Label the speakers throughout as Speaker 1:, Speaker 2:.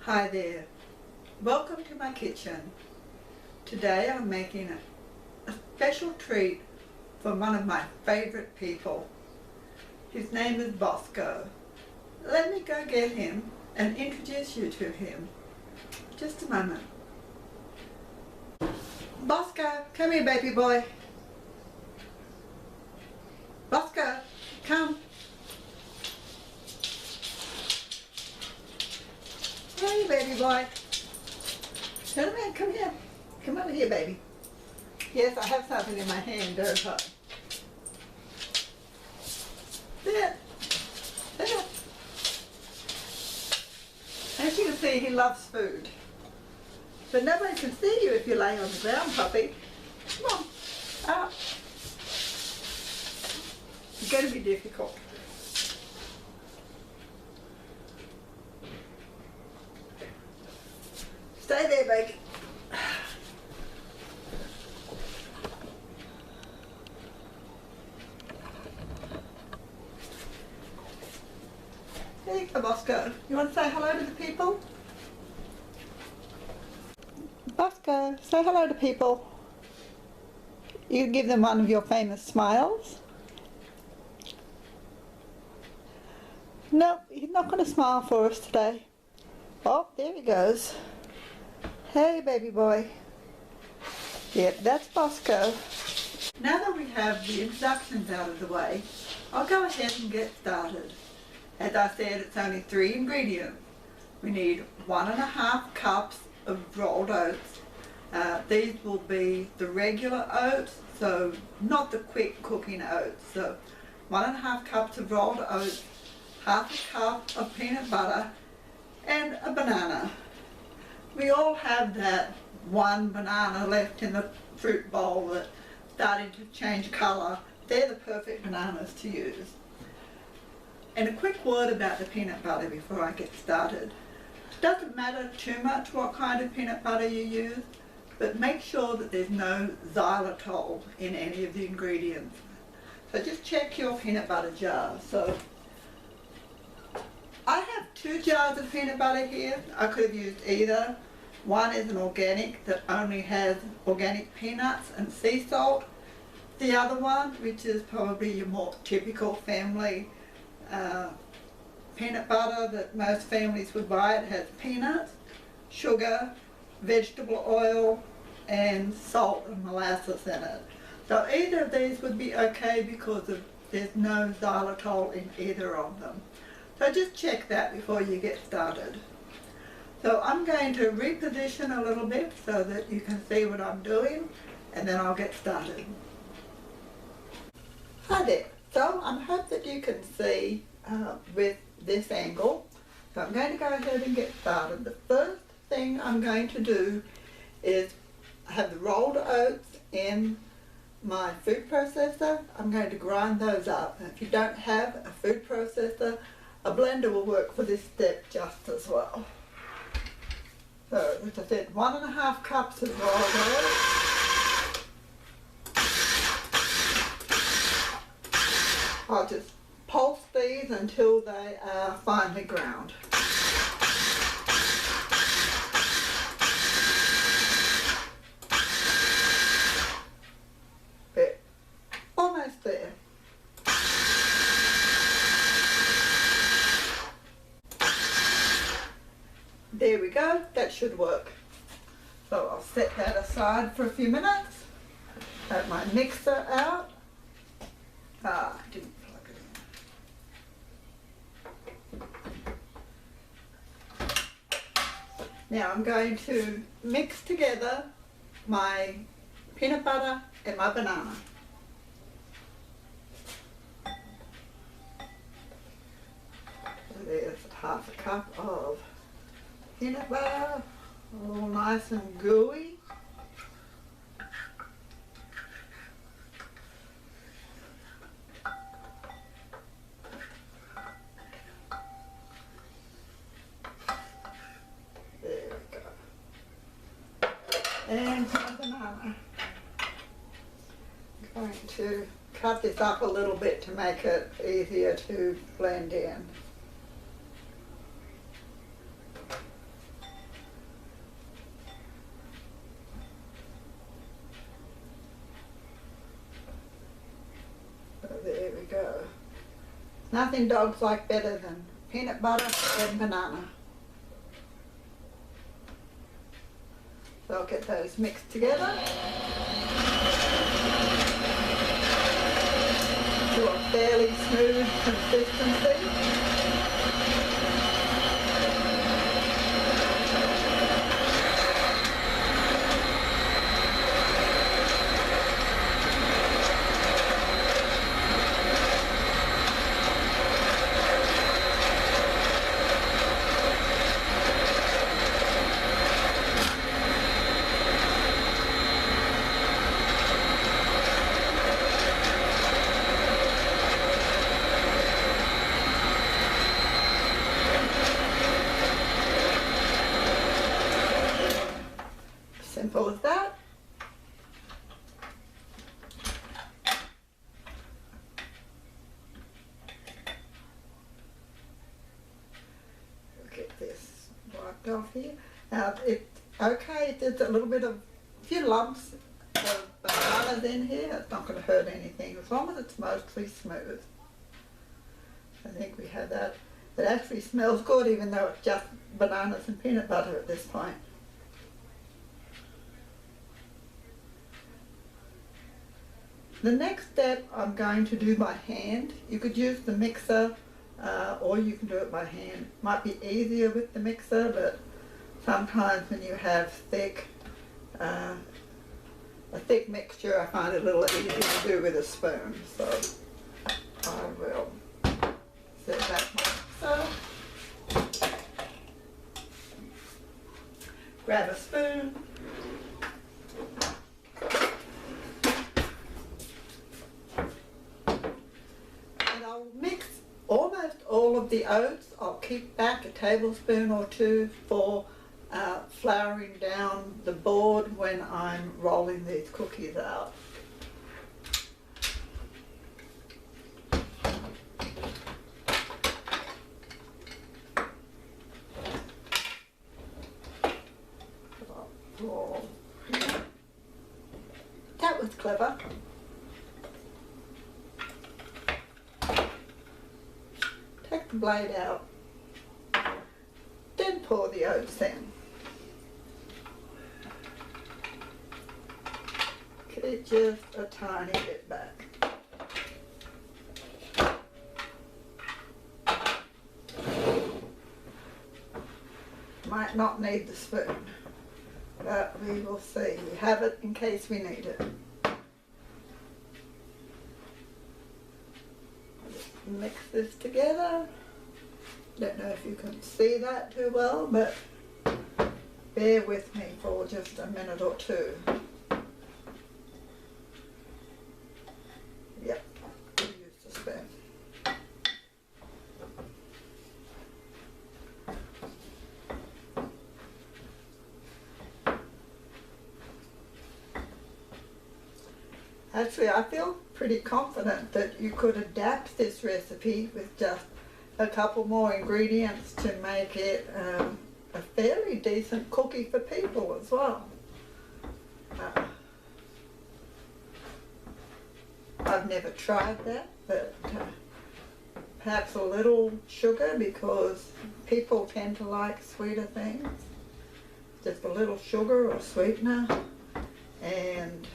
Speaker 1: Hi there, welcome to my kitchen. Today I'm making a special treat for one of my favorite people. His name is Bosco. Let me go get him and introduce you to him. Just a moment. Bosco, come here baby boy. Bosco, come. Hey baby boy. Gentleman, come here. Come over here, baby. Yes, I have something in my hand, don't I? There. There. As you can see, he loves food. But nobody can see you if you lay on the ground, puppy. Come on. Out. It's going to be difficult. Stay there, baby. There you go, Bosco. You want to say hello to the people? Bosco, say hello to people. You can give them one of your famous smiles. No, he's not going to smile for us today. Oh, there he goes. Hey, baby boy. Yep, that's Bosco. Now that we have the introductions out of the way, I'll go ahead and get started. As I said, it's only 3 ingredients. We need 1.5 cups of rolled oats. These will be the regular oats, so not the quick cooking oats. So 1.5 cups of rolled oats, 1/2 cup of peanut butter, and a banana. We all have that one banana left in the fruit bowl that started to change colour. They're the perfect bananas to use. And a quick word about the peanut butter before I get started. It doesn't matter too much what kind of peanut butter you use, but make sure that there's no xylitol in any of the ingredients. So just check your peanut butter jar. So I have 2 jars of peanut butter here. I could have used either. One is an organic that only has organic peanuts and sea salt. The other one, which is probably your more typical family peanut butter that most families would buy, it has peanuts, sugar, vegetable oil, and salt and molasses in it. So either of these would be okay because there's no xylitol in either of them. So just check that before you get started. So I'm going to reposition a little bit so that you can see what I'm doing, and then I'll get started. Hi there. So I hope that you can see with this angle. So I'm going to go ahead and get started. The first thing I'm going to do is have the rolled oats in my food processor. I'm going to grind those up. And if you don't have a food processor, a blender will work for this step just as well. So, as I said, 1.5 cups of rolled oats. I'll just pulse these until they are finely ground. But almost there. There we go, that should work. So I'll set that aside for a few minutes. Have my mixer out. I didn't plug it in. Now I'm going to mix together my peanut butter and my banana. So there's 1/2 cup of peanut butter, all nice and gooey. There we go. And my banana. I'm going to cut this up a little bit to make it easier to blend in. go. Nothing dogs like better than peanut butter and banana. So I'll get those mixed together to a fairly smooth consistency. Simple as that. Get this wiped off here. Now there's a little bit of a few lumps of bananas in here. It's not going to hurt anything as long as it's mostly smooth. I think we have that. It actually smells good even though it's just bananas and peanut butter at this point. The next step I'm going to do by hand. You could use the mixer or you can do it by hand. Might be easier with the mixer, but sometimes when you have a thick mixture, I find it a little easier to do with a spoon. So I will set that mixer. Grab a spoon. I'll mix almost all of the oats. I'll keep back a tablespoon or two for flouring down the board when I'm rolling these cookies out. That was clever. Take the blade out, then pour the oats in. Keep just a tiny bit back. Might not need the spoon, but we will see. We have it in case we need it. Mix this together. Don't know if you can see that too well, but bear with me for just a minute or two. Yep, we'll use the spoon. Actually, I feel pretty confident that you could adapt this recipe with just a couple more ingredients to make it a fairly decent cookie for people as well. I've never tried that, but perhaps a little sugar because people tend to like sweeter things. Just a little sugar or sweetener, and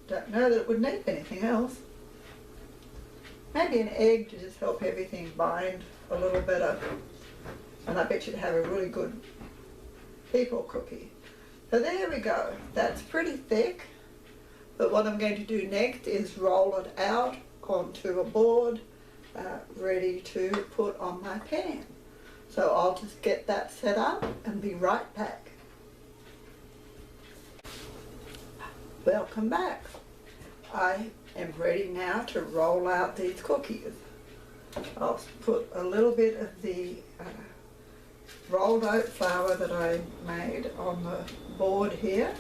Speaker 1: don't know that it would need anything else. Maybe an egg to just help everything bind a little better. And I bet you'd have a really good people cookie. So there we go. That's pretty thick. But what I'm going to do next is roll it out onto a board ready to put on my pan. So I'll just get that set up and be right back. Welcome back. I am ready now to roll out these cookies. I'll put a little bit of the rolled oat flour that I made on the board here,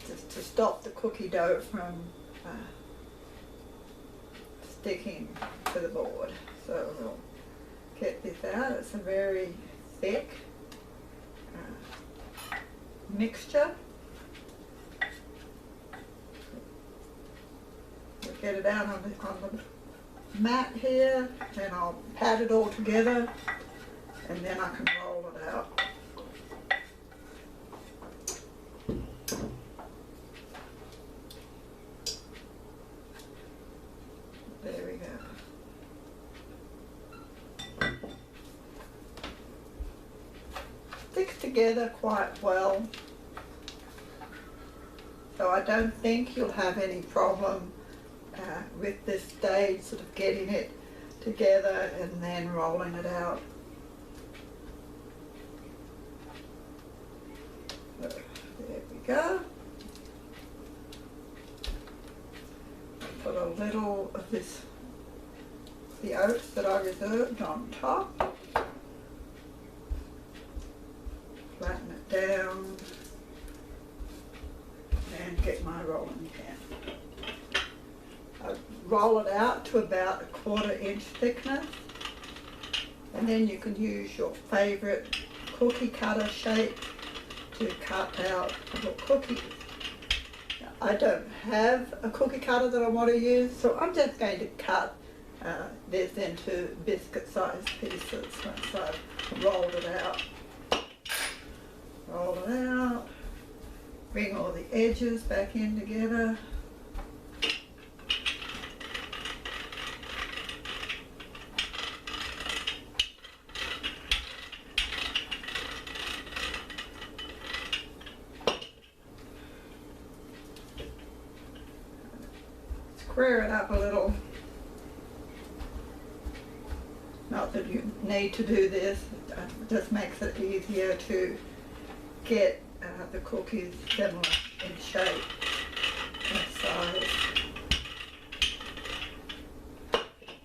Speaker 1: just to stop the cookie dough from sticking to the board. So we'll get this out. It's a very thick mixture. get it out on the mat here, then I'll pat it all together, and then I can roll it out. There we go. Sticks together quite well, so I don't think you'll have any problem with this stage, sort of getting it together and then rolling it out. So, there we go. Put a little of this, the oats that I reserved, on top. Flatten it down and get my rolling pin. I roll it out to about a 1/4 inch thickness, and then you can use your favourite cookie cutter shape to cut out your cookies. Now, I don't have a cookie cutter that I want to use, so I'm just going to cut this into biscuit-sized pieces once I've rolled it out. Roll it out, bring all the edges back in together. Square it up a little. Not that you need to do this, it just makes it easier to get the cookies similar in shape and size.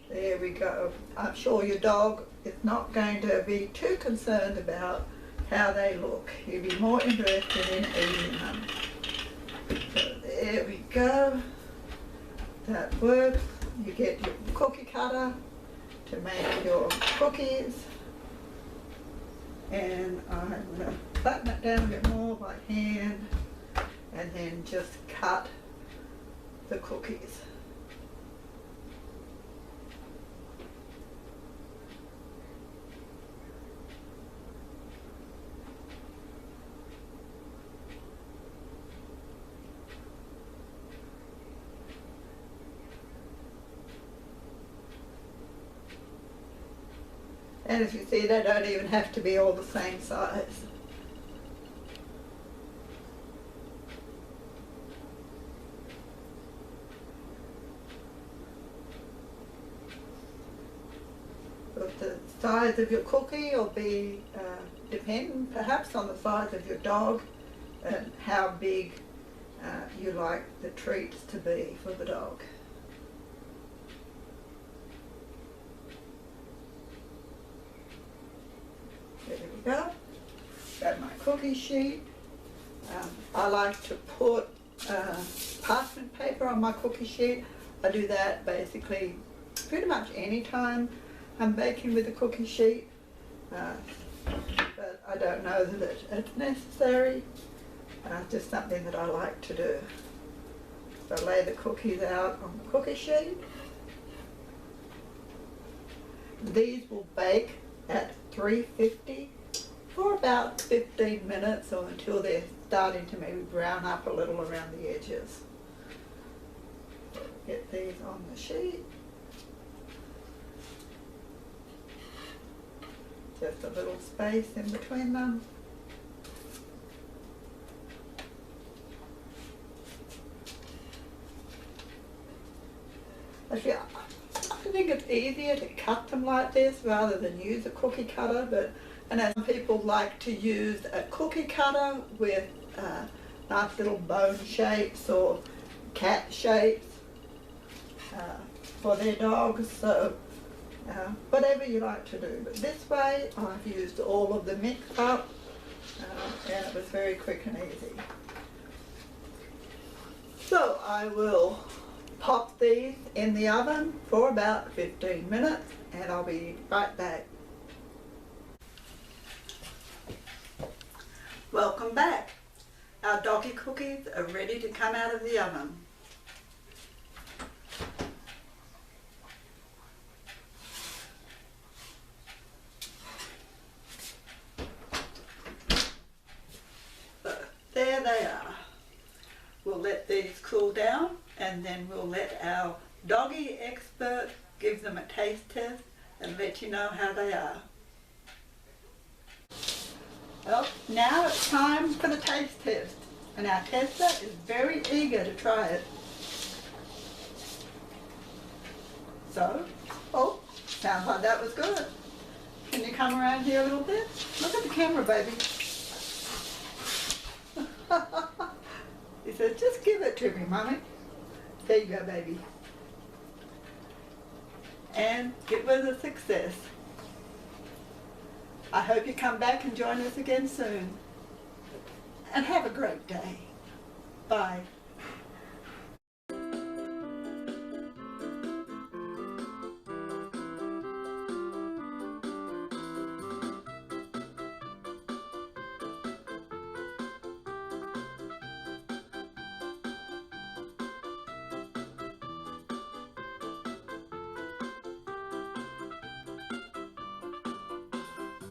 Speaker 1: There we go. I'm sure your dog is not going to be too concerned about how they look. He'll be more interested in eating them. So there we go. That works. You get your cookie cutter to make your cookies, and I'm going to flatten it down a bit more by hand and then just cut the cookies. And as you see, they don't even have to be all the same size. But the size of your cookie will be depend perhaps on the size of your dog and how big you like the treats to be for the dog. There we go. Got my cookie sheet. I like to put parchment paper on my cookie sheet. I do that basically pretty much any time I'm baking with a cookie sheet, but I don't know that it's necessary. Just something that I like to do. So I lay the cookies out on the cookie sheet. These will bake at 350 for about 15 minutes, or until they're starting to maybe brown up a little around the edges. So get these on the sheet. Just a little space in between them. Actually, I think it's easier to cut them like this rather than use a cookie cutter, but and as people like to use a cookie cutter with nice little bone shapes or cat shapes for their dogs, so whatever you like to do. But this way I've used all of the mix up and it was very quick and easy. So I will pop these in the oven for about 15 minutes and I'll be right back. Welcome back. Our doggy cookies are ready to come out of the oven. they are. We'll let these cool down and then we'll let our doggy expert give them a taste test and let you know how they are. Well, now it's time for the taste test, and our tester is very eager to try it. So, oh, sounds like that was good. Can you come around here a little bit? Look at the camera, baby. He says, just give it to me, Mummy. There you go, baby. And it was a success. I hope you come back and join us again soon. And have a great day. Bye.